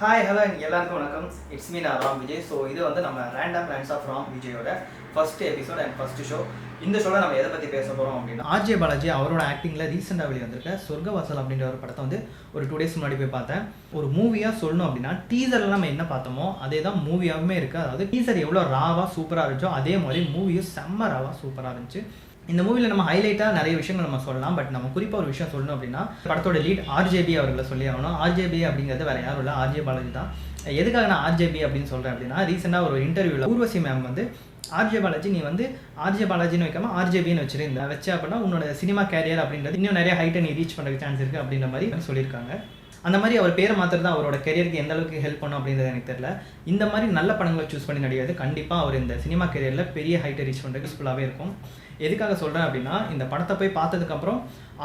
Hi hello எல்லாருக்கும் வணக்கம். It's me நான் ராம் விஜய். ஸோ இது வந்து நம்ம ரேண்டம் பிளான்ஸ் ஆஃப் ராம் விஜயோட first episode and first show. இந்த ஷோவில் நம்ம எதை பற்றி பேச போகிறோம் அப்படின்னா, ஆர்ஜே பாலாஜி அவரோட ஆக்டிங்கில் ரீசெண்டாக வெளியே வந்திருக்க சொர்க்கவாசல் அப்படின்ற ஒரு படத்தை வந்து ஒரு 2 days முன்னாடி போய் பார்த்தேன். ஒரு மூவியாக சொல்லணும் அப்படின்னா டீசரில் நம்ம என்ன பார்த்தோமோ அதே தான் மூவியாகவுமே இருக்குது. அதாவது டீசர் எவ்வளோ ராவாக சூப்பராக இருந்துச்சோ அதே மாதிரி மூவியும் செம்ம ராவாக சூப்பராக இருந்துச்சு. இந்த மூவியில் நம்ம ஹைலைட்டாக நிறைய விஷயங்கள் நம்ம சொல்லலாம். பட் நம்ம குறிப்பாக ஒரு விஷயம் சொல்லணும் அப்படின்னா, படத்தோட லீட் ஆர்ஜேபி அவர்களை சொல்லி ஆகணும். ஆர்ஜேபி அப்படிங்கிறது வேறு யாரும் இல்லை, ஆர்ஜே பாலாஜி தான். எதுக்காக நான் ஆர்ஜேபி அப்படின்னு சொல்கிறேன் அப்படின்னா, ரீசெண்டாக ஒரு இன்டர்வியூவில் ஊர்வசி மேம் வந்து ஆர்ஜே பாலாஜி நீ வந்து ஆர்ஜே பாலாஜின்னு வைக்காம ஆர்ஜேபின்னு வச்சு அப்படின்னா உன்னோட சினிமா கேரியர் அப்படின்றது இன்னும் நிறைய ஹைட்டை நீ ரீச் பண்ணுறதுக்கு சான்ஸ் இருக்குது அப்படின்ற மாதிரி சொல்லியிருக்காங்க. அந்த மாதிரி அவர் பேரை மாத்திரம் தான் அவரோட கெரியருக்கு எந்த அளவுக்கு ஹெல்ப் பண்ணும் அப்படின்றது எனக்கு தெரியல. இந்த மாதிரி நல்ல படங்களை சூஸ் பண்ணி நடிகாது கண்டிப்பாக அவர் இந்த சினிமா கெரியரில் பெரிய ஹைட்டை ரீச் பண்ணுறதுக்கு யூஸ்ஃபுல்லாகவே இருக்கும். எதுக்காக சொல்கிறேன் அப்படின்னா, இந்த படத்தை போய் பார்த்ததுக்கப்புறம்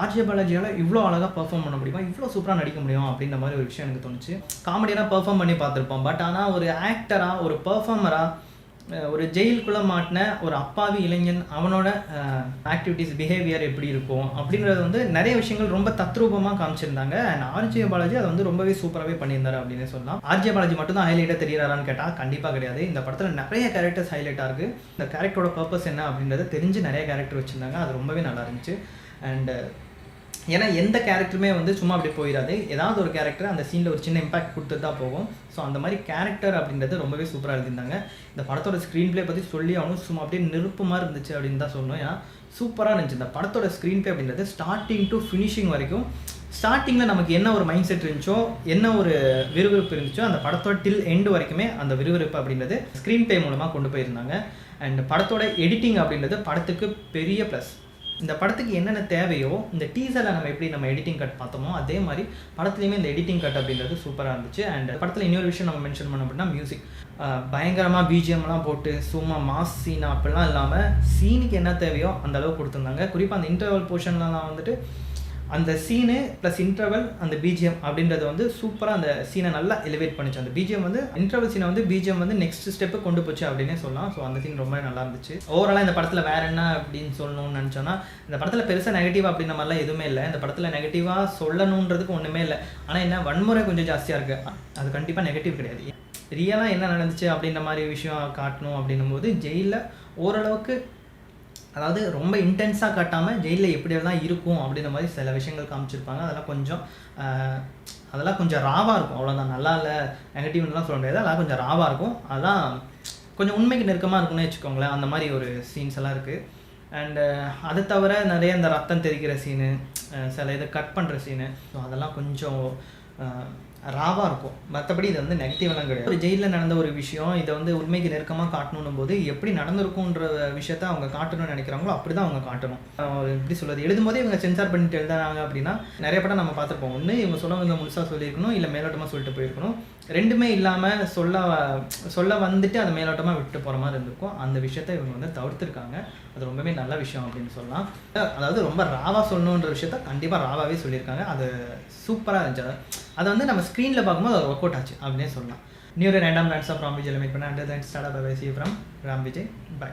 ஆர்ஜே பாலாஜியால் இவ்வளோ அழகாக பெர்ஃபார்ம் பண்ண முடியுமா, இவ்வளோ சூப்பராக நடிக்க முடியும் அப்படின்ற மாதிரி ஒரு விஷயம் எனக்கு தோணுச்சு. காமெடியாக பெர்ஃபார்ம் பண்ணி பார்த்துருப்போம். பட் ஆனால் ஒரு ஆக்டராக, ஒரு பெர்ஃபார்மராக, ஒரு ஜெயிலுக்குள்ளே மாட்டின ஒரு அப்பாவி இளைஞன் அவனோட ஆக்டிவிட்டீஸ் பிஹேவியர் எப்படி இருக்கும் அப்படின்றது வந்து நிறைய விஷயங்கள் ரொம்ப தத்ரூபமாக காமிச்சிருந்தாங்க. அண்ட் ஆர்ஜே பாலாஜி அதை வந்து ரொம்பவே சூப்பராகவே பண்ணியிருந்தாரு அப்படின்னு சொல்லலாம். ஆர்ஜே பாலாஜி மட்டும் தான் ஹைலைட்டாக தெரியறாரான்னு கேட்டால் கண்டிப்பாக கிடையாது. இந்த படத்தில் நிறைய கேரக்டர்ஸ் ஹைலைட்டாக இருக்குது. இந்த கேரக்டரோட பர்பஸ் என்ன அப்படின்றத தெரிஞ்சு நிறைய கேரக்டர் வச்சுருந்தாங்க. அது ரொம்பவே நல்லா இருந்துச்சு. அண்ட் ஏன்னா எந்த கேரக்டருமே வந்து சும்மா அப்படி போயிடாது. ஏதாவது ஒரு கேரக்டர் அந்த சீனில் ஒரு சின்ன இம்பாக்ட் கொடுத்துட்டு தான் போகும். ஸோ அந்த மாதிரி கேரக்டர் அப்படின்றது ரொம்பவே சூப்பராக எழுதியிருந்தாங்க. இந்த படத்தோட ஸ்க்ரீன் பிளே பற்றி சொல்லி அவனும் சும்மா அப்படியே நெருப்பு மாதிரி இருந்துச்சு அப்படின்னு தான் சொல்லணும். ஏன்னா சூப்பராக இருந்துச்சு இந்த படத்தோட ஸ்க்ரீன் பிளே அப்படின்றது. ஸ்டார்டிங் டு ஃபினிஷிங் வரைக்கும், ஸ்டார்டிங்கில் நமக்கு என்ன ஒரு மைண்ட் செட் இருந்துச்சோ, என்ன ஒரு விறுவிறுப்பு இருந்துச்சோ, அந்த படத்தோட டில் எண்டு வரைக்குமே அந்த விறுவிறுப்பு அப்படின்றது ஸ்க்ரீன் பிளே மூலமாக கொண்டு போயிருந்தாங்க. அண்ட் படத்தோட எடிட்டிங் அப்படின்றது படத்துக்கு பெரிய ப்ளஸ். இந்த படத்துக்கு என்னென்ன தேவையோ இந்த டீசரில் நம்ம எடிட்டிங் கட் பார்த்தோமோ அதே மாதிரி படத்துலையுமே இந்த எடிட்டிங் கட் அப்படின்றது சூப்பராக இருந்துச்சு. அண்ட் படத்தில் இன்னொரு விஷயம் நம்ம மென்ஷன் பண்ணோம் அப்படின்னா, மியூசிக் பயங்கரமாக பிஜிஎம்லாம் போட்டு சும்மா மாஸ் சீனா அப்படிலாம் இல்லாமல் சீனுக்கு என்ன தேவையோ அந்த அளவுக்கு கொடுத்துருந்தாங்க. குறிப்பாக அந்த இன்டர்வல் போர்ஷன்லாம் வந்துட்டு அந்த சீனு ப்ளஸ் இன்டர்வல் அந்த பிஜிஎம் அப்படின்றது வந்து சூப்பராக அந்த சீனை நல்லா எலிவேட் பண்ணிச்சு. அந்த பிஜிஎம் வந்து இன்டர்வல் சீனை வந்து பிஜிஎம் வந்து நெக்ஸ்ட் ஸ்டெப்பு கொண்டு போச்சு அப்படின்னே சொல்லலாம். ஸோ அந்த சீன் ரொம்ப நல்லா இருந்துச்சு. ஓவராலாக இந்த படத்தில் வேறு என்ன அப்படின்னு சொல்லணும்னு நினச்சோன்னா, இந்த படத்தில் பெருசாக நெகட்டிவ் அப்படின்ற மாதிரிலாம் எதுவுமே இல்லை. இந்த படத்தில் நெகட்டிவாக சொல்லணுன்றதுக்கு ஒன்றுமே இல்லை. ஆனால் என்ன, வன்முறை கொஞ்சம் ஜாஸ்தியாக இருக்குது. அது கண்டிப்பாக நெகட்டிவ் கிடையாது. ரியலாக என்ன நடந்துச்சு அப்படின்ற மாதிரி விஷயம் காட்டணும் அப்படின்னும் போது ஜெயிலில் ஓரளவுக்கு, அதாவது ரொம்ப இன்டென்ஸாக காட்டாமல் ஜெயிலில் எப்படியெல்லாம் இருக்கும் அப்படின்ற மாதிரி சில விஷயங்கள் காமிச்சிருப்பாங்க. அதெல்லாம் கொஞ்சம் ராவாக இருக்கும். அவ்வளோதான், நல்லா இல்லை நெகட்டிவ்லாம் சொல்ல முடியாது. அதெல்லாம் கொஞ்சம் ராவாக இருக்கும். அதெல்லாம் கொஞ்சம் உண்மைக்கு நெருக்கமாக இருக்கும்னு வச்சுக்கோங்களேன். அந்த மாதிரி ஒரு சீன்ஸ் எல்லாம் இருக்குது. அண்டு அதை தவிர நிறைய இந்த ரத்தம் தெரிக்கிற சீனு, சில இதை கட் பண்ணுற சீனு, ஸோ அதெல்லாம் கொஞ்சம் ராவாக இருக்கும். மற்றபடி இது வந்து நெகட்டிவ்லாம் கிடையாது. ஒரு ஜெயிலில் நடந்த ஒரு விஷயம் இதை வந்து உண்மைக்கு நெருக்கமாக காட்டணும் போது எப்படி நடந்திருக்குன்ற விஷயத்த அவங்க காட்டணும்னு நினைக்கிறாங்களோ அப்படி தான் அவங்க காட்டணும். எப்படி சொல்கிறது, எழுதும்போதே இவங்க சென்சார் பண்ணிட்டு எழுதுறாங்க அப்படின்னா நிறைய படம் நம்ம பார்த்துருப்போம். ஒன்று இவங்க சொல்லவங்க முழுசாக சொல்லியிருக்கணும், இல்லை மேலோட்டமாக சொல்லிட்டு போயிருக்கணும். ரெண்டுமே இல்லாமல் சொல்ல வந்துட்டு அதை மேலோட்டமாக விட்டு போகிற மாதிரி இருந்திருக்கும். அந்த விஷயத்த இவங்க வந்து தவிர்த்துருக்காங்க. அது ரொம்பவே நல்ல விஷயம் அப்படின்னு சொல்லலாம். அதாவது ரொம்ப ராவாக சொல்லணுன்ற விஷயத்த கண்டிப்பாக ராவாகவே சொல்லியிருக்காங்க. அது சூப்பராக இருந்துச்சு. அதை வந்து நம்ம ஸ்க்ரீனில் பார்க்கும்போது அது ஒர்க் அவுட் ஆச்சு அப்படின்னே சொல்லலாம். New random plans of Ram Vijay meet பண்ண under that start up see from Ram Vijay. By.